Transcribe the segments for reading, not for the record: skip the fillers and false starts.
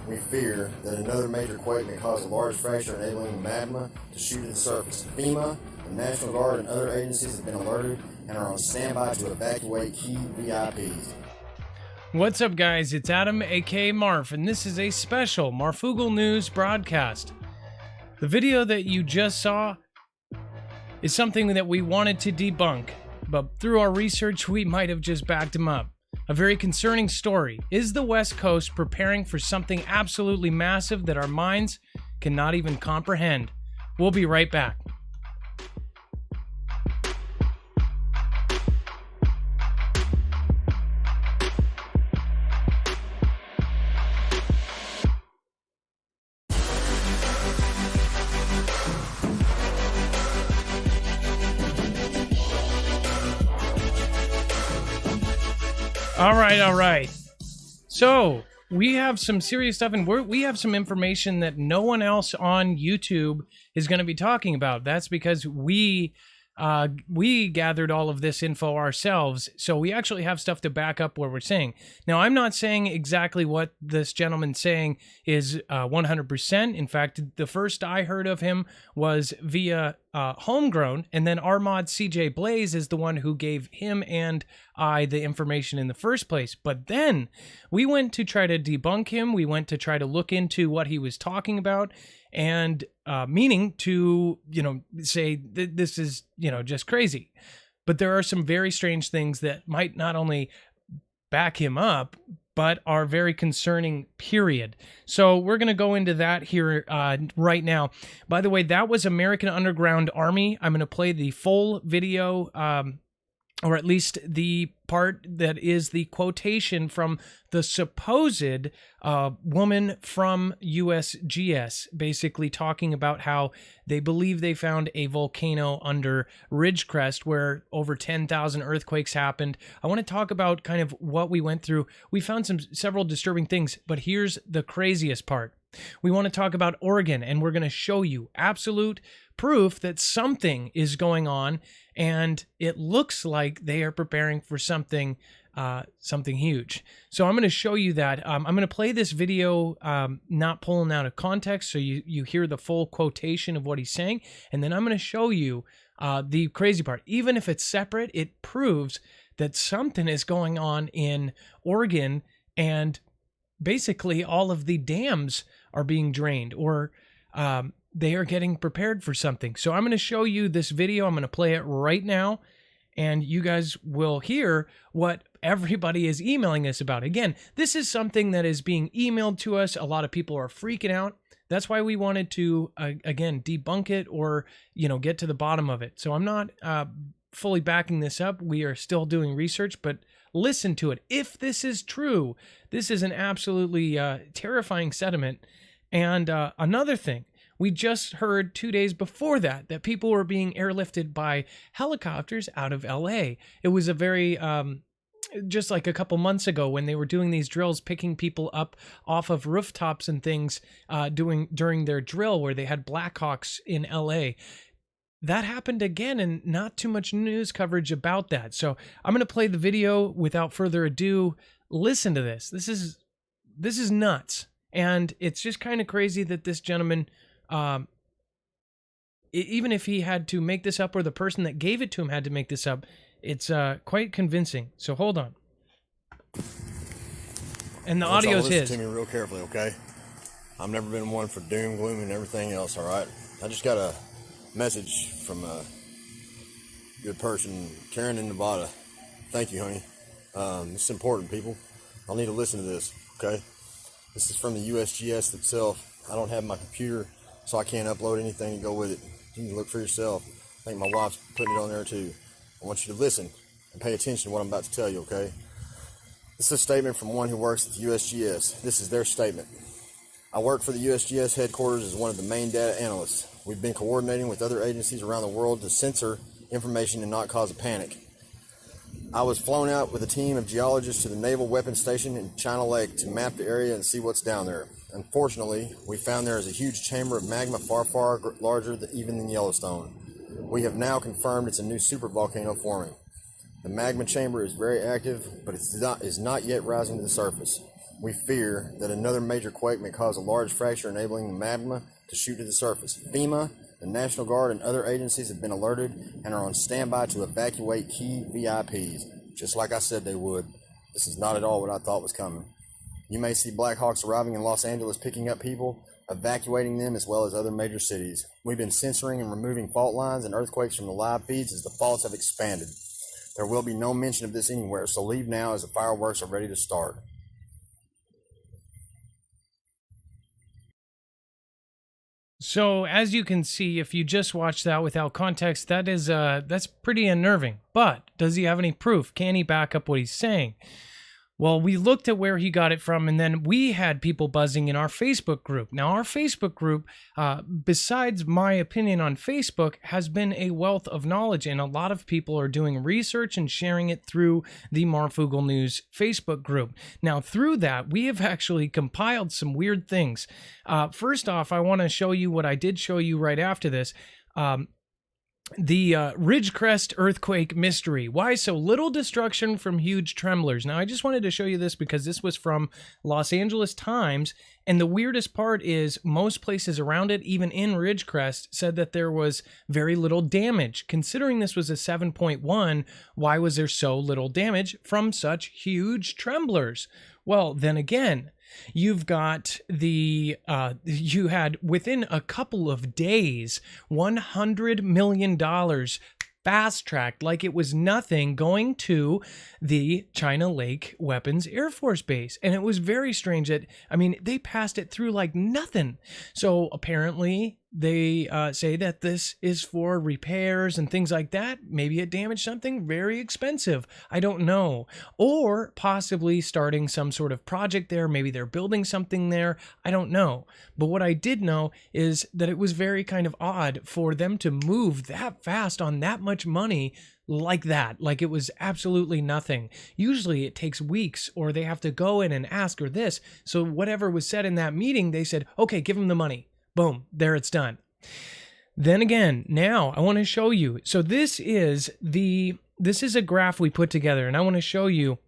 we fear that another major quake may cause a large fracture, enabling magma to shoot to the surface. FEMA, the National Guard, and other agencies have been alerted and are on standby to evacuate key VIPs. What's up, guys? It's Adam, aka Marf, and this is a special Marfoogle News broadcast. The video that you just saw is something that we wanted to debunk, but through our research, we might have just backed him up. A very concerning story. Is the West Coast preparing for something absolutely massive that our minds cannot even comprehend? We'll be right back. All right. So we have some serious stuff, and we have some information that no one else on YouTube is going to be talking about. That's because we gathered all of this info ourselves, so we actually have stuff to back up what we're saying. Now, I'm not saying exactly what this gentleman's saying is 100%. In fact, the first I heard of him was via Homegrown, and then our mod CJ Blaze is the one who gave him and I the information in the first place. But then we went to try to debunk him. We went to try to look into what he was talking about, and meaning to, say that this is, just crazy. But there are some very strange things that might not only back him up, but are very concerning, period. So we're going to go into that here right now. By the way, that was American Underground Army. I'm going to play the full video, or at least the part that is the quotation from the supposed woman from USGS, basically talking about how they believe they found a volcano under Ridgecrest where over 10,000 earthquakes happened. I want to talk about kind of what we went through. We found several disturbing things, but here's the craziest part. We want to talk about Oregon, and we're going to show you absolute proof that something is going on, and it looks like they are preparing for something huge. So I'm going to show you that. I'm going to play this video, not pulling out of context, so you hear the full quotation of what he's saying, and then I'm going to show you the crazy part. Even if it's separate, it proves that something is going on in Oregon, and basically all of the dams are being drained, or they are getting prepared for something. So I'm going to show you this video. I'm going to play it right now, and you guys will hear what everybody is emailing us about. Again, this is something that is being emailed to us. A lot of people are freaking out. That's why we wanted to, again, debunk it or, get to the bottom of it. So I'm not fully backing this up. We are still doing research, but listen to it. If this is true, this is an absolutely terrifying sentiment. And another thing, we just heard 2 days before that people were being airlifted by helicopters out of LA. It was a very, just like a couple months ago when they were doing these drills, picking people up off of rooftops and things during their drill where they had Blackhawks in LA. That happened again, and not too much news coverage about that. So I'm going to play the video without further ado. Listen to this. This is nuts. And it's just kind of crazy that this gentleman, even if he had to make this up or the person that gave it to him had to make this up, it's quite convincing. So hold on. And the audio's his. Listen to me real carefully, okay? I've never been one for doom, gloom, and everything else, all right? I just got a message from a good person, Karen in Nevada. Thank you, honey. This is important, people. I'll need to listen to this, okay? This is from the USGS itself. I don't have my computer, so I can't upload anything to go with it. You can look for yourself. I think my wife's putting it on there too. I want you to listen and pay attention to what I'm about to tell you, okay? This is a statement from one who works at the USGS. This is their statement. I work for the USGS headquarters as one of the main data analysts. We've been coordinating with other agencies around the world to censor information and not cause a panic. I was flown out with a team of geologists to the Naval Weapons Station in China Lake to map the area and see what's down there. Unfortunately, we found there is a huge chamber of magma far larger even than Yellowstone. We have now confirmed it's a new supervolcano forming. The magma chamber is very active, but it is not yet rising to the surface. we fear that another major quake may cause a large fracture, enabling the magma to shoot to the surface. FEMA, the National Guard, and other agencies have been alerted and are on standby to evacuate key VIPs, just like I said they would. This is not at all what I thought was coming. You may see Black Hawks arriving in Los Angeles, picking up people, evacuating them, as well as other major cities. We've been censoring and removing fault lines and earthquakes from the live feeds as the faults have expanded. There will be no mention of this anywhere, so leave now as the fireworks are ready to start. So as you can see, if you just watch that without context, that's pretty unnerving. But does he have any proof? Can he back up what he's saying? Well, we looked at where he got it from, and then we had people buzzing in our Facebook group. Now, our Facebook group, besides my opinion on Facebook, has been a wealth of knowledge, and a lot of people are doing research and sharing it through the Marfoogle News Facebook group. Now, through that, we have actually compiled some weird things. First off, I want to show you what I did show you right after this. The Ridgecrest earthquake mystery. Why so little destruction from huge tremblers? Now, I just wanted to show you this because this was from Los Angeles Times, and the weirdest part is most places around it, even in Ridgecrest, said that there was very little damage. Considering this was a 7.1, why was there so little damage from such huge tremblers? Well, then again, you've got you had within a couple of days, $100 million fast-tracked like it was nothing going to the China Lake Weapons Air Force Base. And it was very strange that, I mean, they passed it through like nothing. So apparently they say that this is for repairs and things like that. Maybe it damaged something very expensive. I don't know. Or possibly starting some sort of project there. Maybe they're building something there. I don't know. But what I did know is that it was very kind of odd for them to move that fast on that much money like that, like it was absolutely nothing. Usually it takes weeks, or they have to go in and ask or this. So whatever was said in that meeting, they said, okay, give them the money. Boom, there it's done. Then again, now I want to show you. So this is a graph we put together, and I want to show you.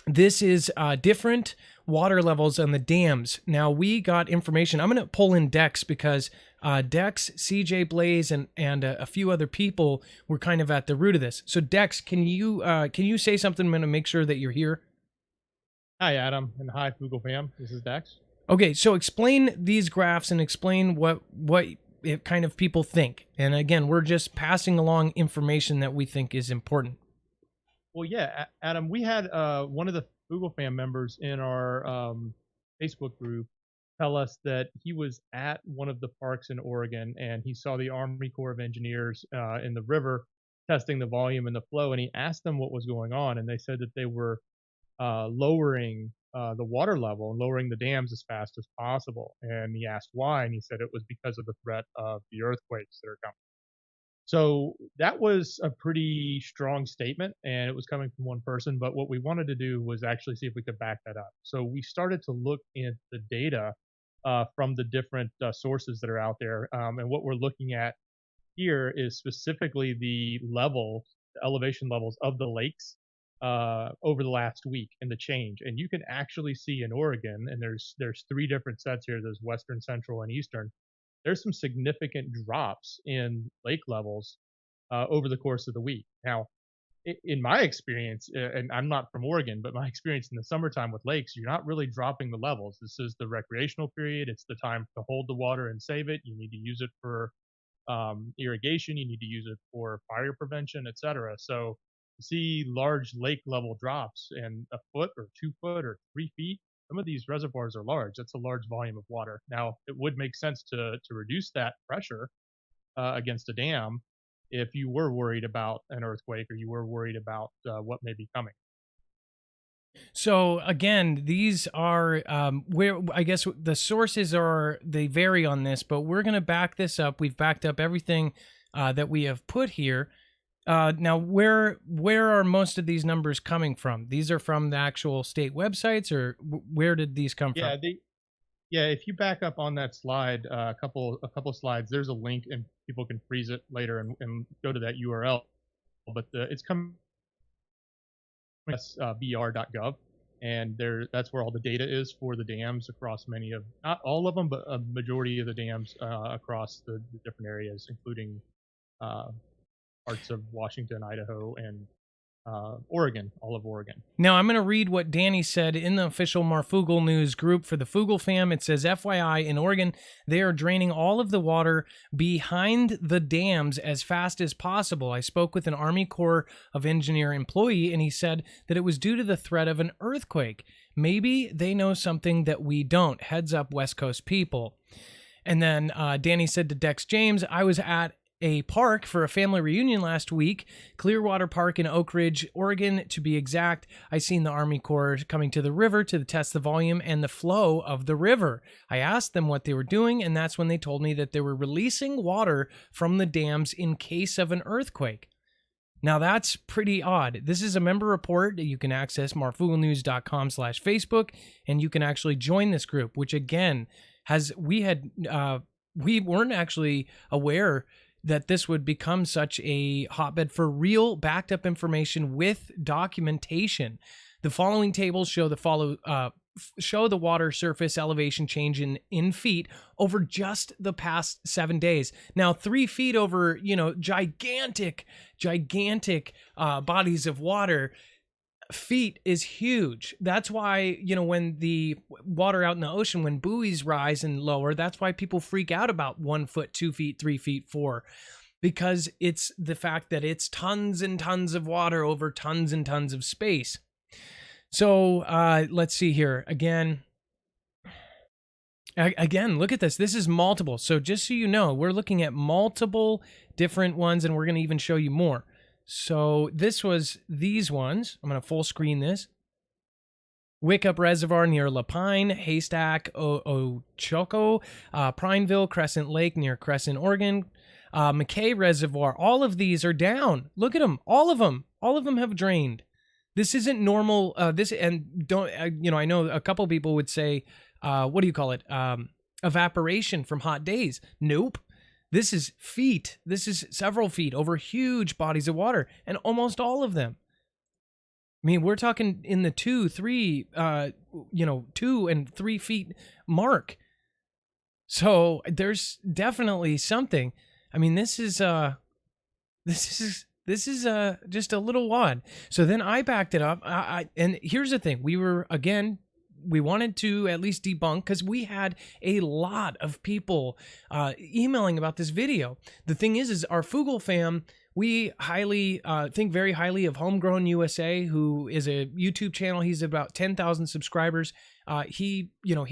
This is different water levels on the dams. Now we got information. I'm going to pull in Dex because Dex, CJ Blaze, and a few other people were kind of at the root of this. So Dex, can you say something? I'm going to make sure that you're here. Hi, Adam, and hi, Foogle Fam. This is Dex. Okay, so explain these graphs and explain what it kind of people think. And again, we're just passing along information that we think is important. Well, yeah, Adam, we had one of the Foogle Fam members in our Facebook group tell us that he was at one of the parks in Oregon and he saw the Army Corps of Engineers in the river testing the volume and the flow, and he asked them what was going on, and they said that they were lowering the water level and lowering the dams as fast as possible. And he asked why, and he said it was because of the threat of the earthquakes that are coming. So that was a pretty strong statement, and it was coming from one person. But what we wanted to do was actually see if we could back that up. So we started to look at the data from the different sources that are out there. And what we're looking at here is specifically the elevation levels of the lakes over the last week and the change. And you can actually see in Oregon, and there's three different sets here. There's Western, Central, and Eastern. There's some significant drops in lake levels over the course of the week. Now, in my experience, and I'm not from Oregon, but my experience in the summertime with lakes, you're not really dropping the levels. This is the recreational period. It's the time to hold the water and save it. You need to use it for irrigation. You need to use it for fire prevention, etc. So to see large lake level drops in a foot or 2 foot or 3 feet, some of these reservoirs are large. That's a large volume of water. Now, it would make sense to reduce that pressure against a dam if you were worried about an earthquake or you were worried about what may be coming. So again, these are where I guess the sources they vary on this, but we're going to back this up. We've backed up everything that we have put here. Now, where are most of these numbers coming from? These are from the actual state websites, or where did these come from? If you back up on that slide, a couple slides, there's a link, and people can freeze it later and go to that URL. But it's coming from br.gov. and that's where all the data is for the dams across many of, not all of them, but a majority of the dams across the different areas, including parts of Washington, Idaho, and Oregon, all of Oregon. Now, I'm going to read what Danny said in the official Marfoogle News group for the Foogle Fam. It says, FYI, in Oregon, they are draining all of the water behind the dams as fast as possible. I spoke with an Army Corps of Engineer employee, and he said that it was due to the threat of an earthquake. Maybe they know something that we don't. Heads up, West Coast people. And then Danny said to Dex James, I was at a park for a family reunion last week, Clearwater Park in Oak Ridge, Oregon, to be exact. I seen the Army Corps coming to the river to test the volume and the flow of the river. I asked them what they were doing, and that's when they told me that they were releasing water from the dams in case of an earthquake. Now, that's pretty odd. This is a member report that you can access, marfooglenews.com/Facebook, and you can actually join this group, which again, we weren't actually aware that this would become such a hotbed for real backed up information with documentation. The following tables show the water surface elevation change in feet over just the past 7 days. Now, 3 feet over, gigantic bodies of water. Feet is huge. That's why, when the water out in the ocean, when buoys rise and lower, that's why people freak out about 1 foot, 2 feet, 3 feet, 4, because it's the fact that it's tons and tons of water over tons and tons of space. So let's see here again, look at this. This is multiple. So just so you know, we're looking at multiple different ones, and we're going to even show you more. So this was these ones. I'm going to full screen this. Wickup Reservoir near Lapine, Haystack, Ochoco, Prineville, Crescent Lake near Crescent, Oregon, McKay Reservoir. All of these are down. Look at them. All of them have drained. This isn't normal. I know a couple people would say, what do you call it? Evaporation from hot days. Nope. This is feet. This is several feet over huge bodies of water, and almost all of them. I mean, we're talking in the 2, 2 and 3 feet mark. So there's definitely something. I mean, this is just a little odd. So then I backed it up. And here's the thing: we wanted to at least debunk, because we had a lot of people emailing about this video. The thing is our Foogle Fam, we highly think very highly of Homegrown USA, who is a YouTube channel. He's about 10,000 subscribers. He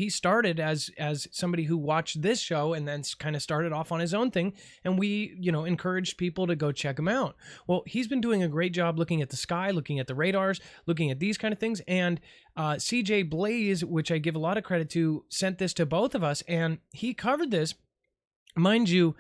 started as somebody who watched this show and then kind of started off on his own thing. And we, encouraged people to go check him out. Well, he's been doing a great job looking at the sky, looking at the radars, looking at these kind of things. And CJ Blaze, which I give a lot of credit to, sent this to both of us, and he covered this. Mind you,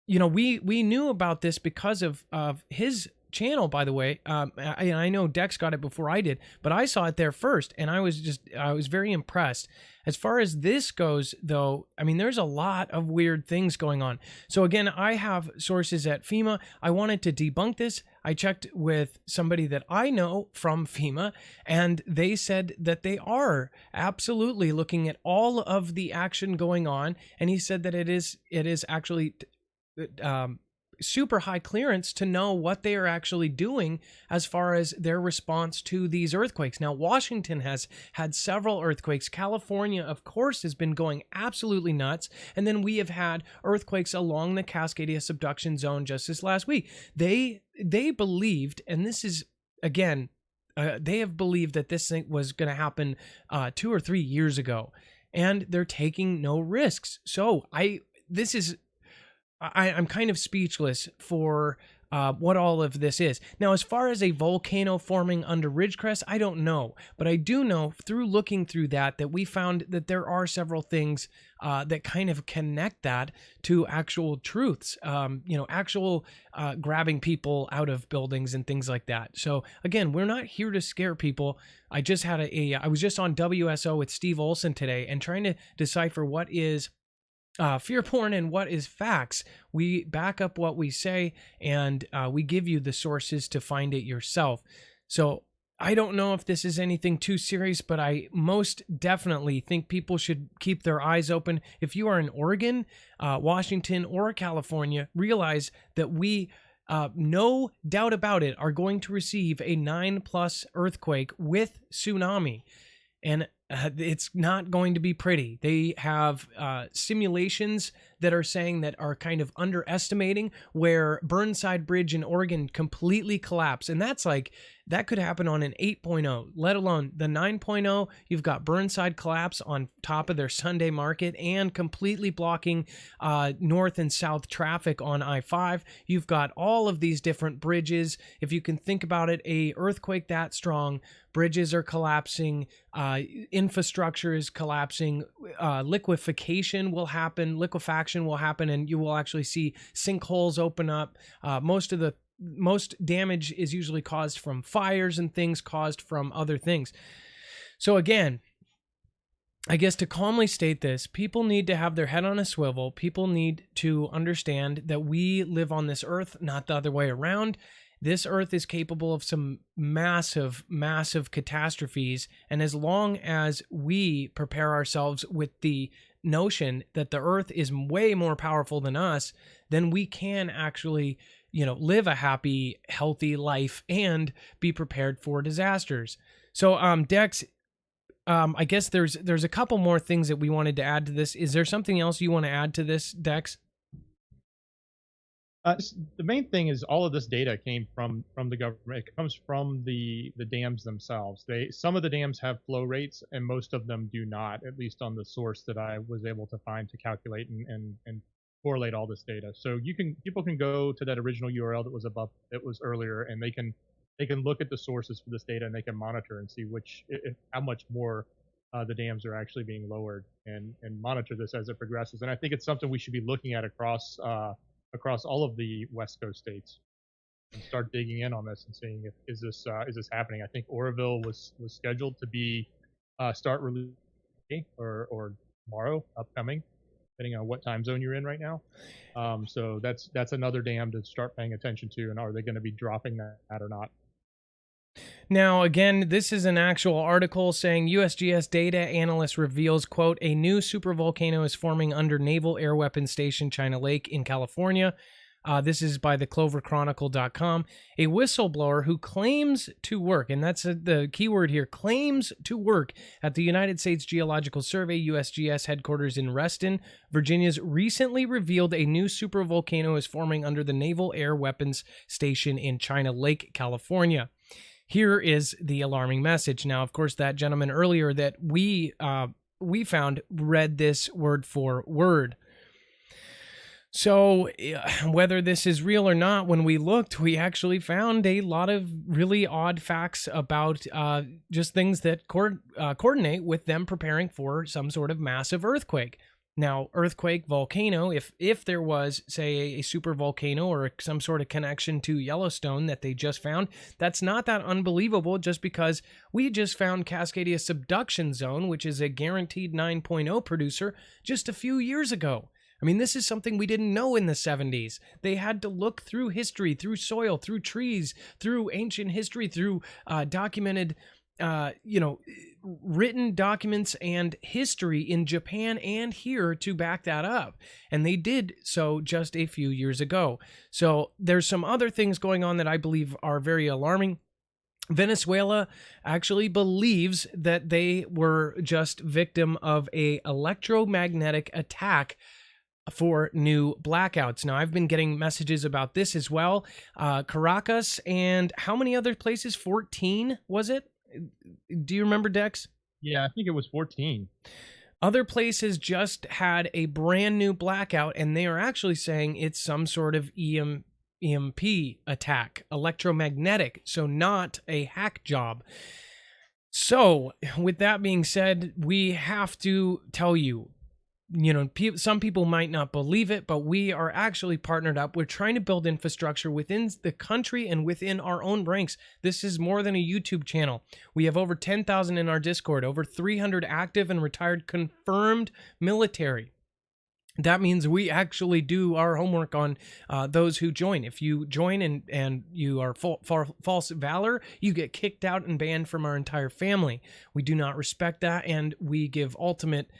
we knew about this because of his channel, by the way. I know Dex got it before I did, but I saw it there first, and I was very impressed. As far as this goes, though, I mean, there's a lot of weird things going on. So again, I have sources at FEMA. I wanted to debunk this. I checked with somebody that I know from FEMA, and they said that they are absolutely looking at all of the action going on, and he said that it is actually super high clearance to know what they are actually doing as far as their response to these earthquakes. Now, Washington has had several earthquakes. California, of course, has been going absolutely nuts. And then we have had earthquakes along the Cascadia subduction zone just this last week. They believed, and this is, again, they have believed that this thing was going to happen 2 or 3 years ago, and they're taking no risks. So I'm kind of speechless for what all of this is. Now, as far as a volcano forming under Ridgecrest, I don't know. But I do know through looking through that we found that there are several things that kind of connect that to actual truths, actual grabbing people out of buildings and things like that. So again, we're not here to scare people. I just had I was just on WSO with Steve Olson today and trying to decipher what is fear porn and what is facts. We back up what we say, and we give you the sources to find it yourself. So I don't know if this is anything too serious, but I most definitely think people should keep their eyes open. If you are in Oregon, Washington, or California, realize that we, no doubt about it, are going to receive a 9+ earthquake with tsunami. And it's not going to be pretty. They have simulations that are saying that are kind of underestimating where Burnside Bridge in Oregon completely collapsed. And that's like, that could happen on an 8.0, let alone the 9.0. You've got Burnside collapse on top of their Sunday market and completely blocking north and south traffic on I-5. You've got all of these different bridges. If you can think about it, a earthquake that strong, bridges are collapsing, infrastructure is collapsing, liquefaction will happen, and you will actually see sinkholes open up. Most damage is usually caused from fires and things caused from other things. So again, I guess to calmly state this, people need to have their head on a swivel. People need to understand that we live on this earth, not the other way around. This earth is capable of some massive, massive catastrophes. And as long as we prepare ourselves with the notion that the earth is way more powerful than us, then we can actually, live a happy, healthy life and be prepared for disasters. So, Dex, I guess there's a couple more things that we wanted to add to this. Is there something else you want to add to this, Dex? The main thing is all of this data came from the government. It comes from the dams themselves. Some of the dams have flow rates, and most of them do not, at least on the source that I was able to find to calculate and correlate all this data. So people can go to that original URL that was earlier, and they can look at the sources for this data, and they can monitor and see how much more the dams are actually being lowered, and monitor this as it progresses. And I think it's something we should be looking at across all of the West Coast states, and start digging in on this and seeing is this happening. I think Oroville was scheduled to be start releasing or tomorrow, upcoming, depending on what time zone you're in right now. So that's another dam to start paying attention to, and are they going to be dropping that or not? Now, again, this is an actual article saying USGS data analyst reveals, quote, a new supervolcano is forming under Naval Air Weapons Station China Lake in California. This is by the cloverchronicle.com. A whistleblower who claims to work, and that's the key word here, claims to work at the United States Geological Survey, USGS headquarters in Reston, Virginia's recently revealed a new supervolcano is forming under the Naval Air Weapons Station in China Lake, California. Here is the alarming message. Now, of course, that gentleman earlier that we found read this word for word. So whether this is real or not, when we looked, we actually found a lot of really odd facts about just things that coordinate with them preparing for some sort of massive earthquake. Now, earthquake, volcano, if there was, say, a super volcano or some sort of connection to Yellowstone that they just found, that's not that unbelievable just because we just found Cascadia Subduction Zone, which is a guaranteed 9.0 producer, just a few years ago. I mean, this is something we didn't know in the 70s. They had to look through history, through soil, through trees, through ancient history, through documented written documents and history in Japan and here to back that up. And they did so just a few years ago. So there's some other things going on that I believe are very alarming. Venezuela actually believes that they were just victim of a electromagnetic attack for new blackouts. Now, I've been getting messages about this as well. Caracas and how many other places? 14, was it? Do you remember, Dex? Yeah, I think it was 14. Other places just had a brand new blackout, and they are actually saying it's some sort of EMP attack, electromagnetic, so not a hack job. So, with that being said, we have to tell you, some people might not believe it, but we are actually partnered up. We're trying to build infrastructure within the country and within our own ranks. This is more than a YouTube channel. We have over 10,000 in our Discord, over 300 active and retired confirmed military. that means we actually do our homework on those who join. If you join and you are false valor, you get kicked out and banned from our entire family. We do not respect that, and we give ultimate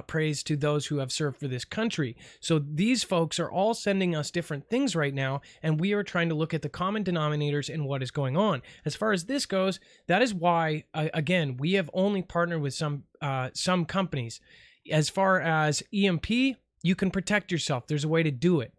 praise to those who have served for this country. So these folks are all sending us different things right now, and we are trying to look at the common denominators and what is going on. As far as this goes, that is why, again, we have only partnered with some companies. As far as EMP, you can protect yourself. There's a way to do it.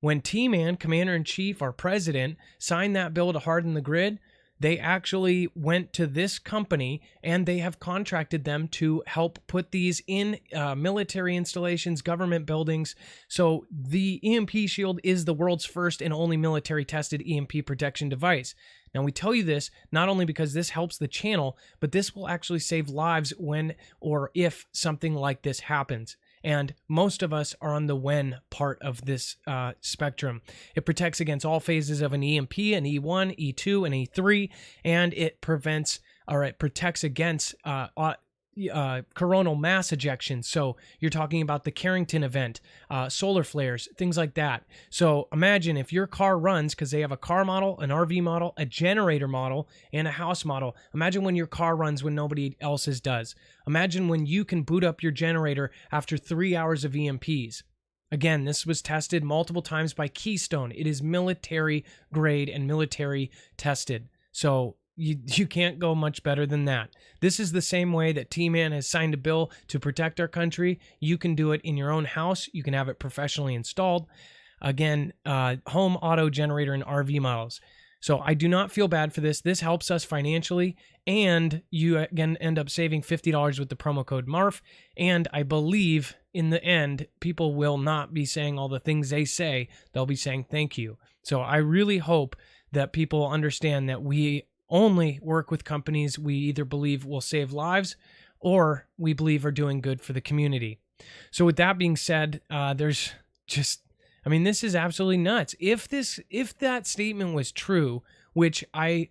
When T-Man, Commander-in-Chief, our president, signed that bill to harden the grid, they actually went to this company and they have contracted them to help put these in military installations, government buildings. So the EMP Shield is the world's first and only military-tested EMP protection device. Now, we tell you this not only because this helps the channel, but this will actually save lives when or if something like this happens. And most of us are on the when part of this spectrum. It protects against all phases of an EMP, an E1, E2, and E3, and it protects against coronal mass ejections. So you're talking about the Carrington event, solar flares, things like that. So imagine if your car runs, because they have a car model, an RV model, a generator model, and a house model. Imagine when your car runs when nobody else's does. Imagine when you can boot up your generator after 3 hours of EMPs. Again, this was tested multiple times by Keystone. It is military grade and military tested. So you can't go much better than that. This is the same way that T-Man has signed a bill to protect our country. You can do it in your own house. You can have it professionally installed. Again, home, auto, generator, and RV models. So I do not feel bad for this. This helps us financially, and you again end up saving $50 with the promo code MARF. And I believe in the end, people will not be saying all the things they say. They'll be saying thank you. So I really hope that people understand that we only work with companies we either believe will save lives or we believe are doing good for the community. So with that being said, this is absolutely nuts. If that statement was true, which I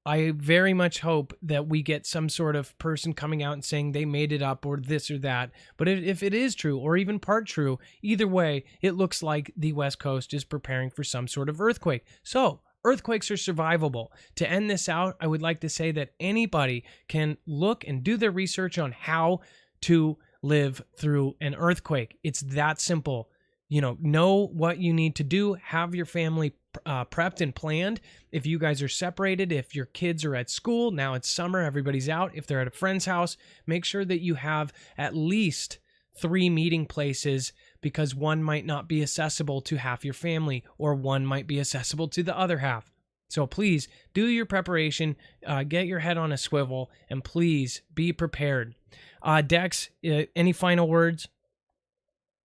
very much hope that we get some sort of person coming out and saying they made it up or this or that. But if it is true or even part true, either way, it looks like the West Coast is preparing for some sort of earthquake. So earthquakes are survivable. To end this out, I would like to say that anybody can look and do their research on how to live through an earthquake. It's that simple. Know what you need to do. Have your family prepped and planned. If you guys are separated, if your kids are at school, now it's summer, everybody's out. If they're at a friend's house, make sure that you have at least 3 meeting places, because one might not be accessible to half your family or one might be accessible to the other half. So please do your preparation, get your head on a swivel, and please be prepared. Dex, any final words?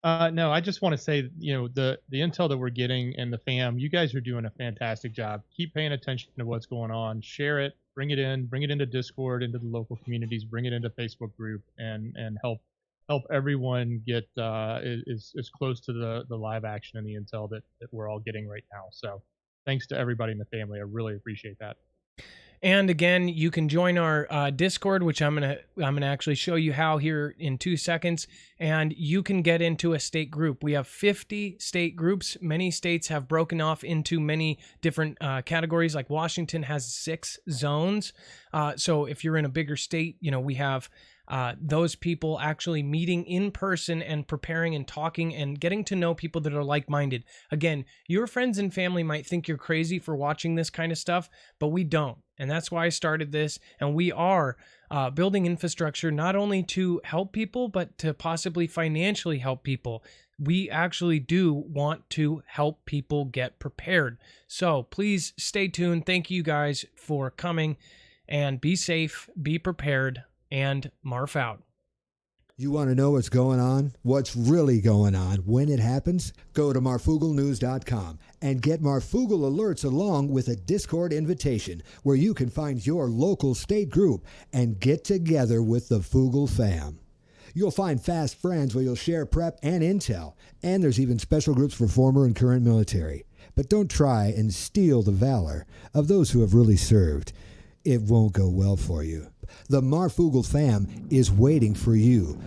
No, I just want to say, the intel that we're getting and the fam, you guys are doing a fantastic job. Keep paying attention to what's going on. Share it, bring it into Discord, into the local communities, bring it into Facebook group, and help everyone get as close to the live action and the intel that we're all getting right now. So thanks to everybody in the family. I really appreciate that. And again, you can join our Discord, which I'm gonna actually show you how here in 2 seconds. And you can get into a state group. We have 50 state groups. Many states have broken off into many different categories. Like Washington has 6 zones. So if you're in a bigger state, we have those people actually meeting in person and preparing and talking and getting to know people that are like-minded. Again, your friends and family might think you're crazy for watching this kind of stuff, but we don't. And that's why I started this. And we are building infrastructure not only to help people, but to possibly financially help people. We actually do want to help people get prepared. So please stay tuned. Thank you guys for coming, and be safe, be prepared, and Marf out. You want to know what's going on? What's really going on when it happens? Go to MarFoogleNews.com and get Marfoogle alerts along with a Discord invitation where you can find your local state group and get together with the Foogle Fam. You'll find fast friends where you'll share prep and intel, and there's even special groups for former and current military. But don't try and steal the valor of those who have really served. It won't go well for you. The Marfoogle Fam is waiting for you.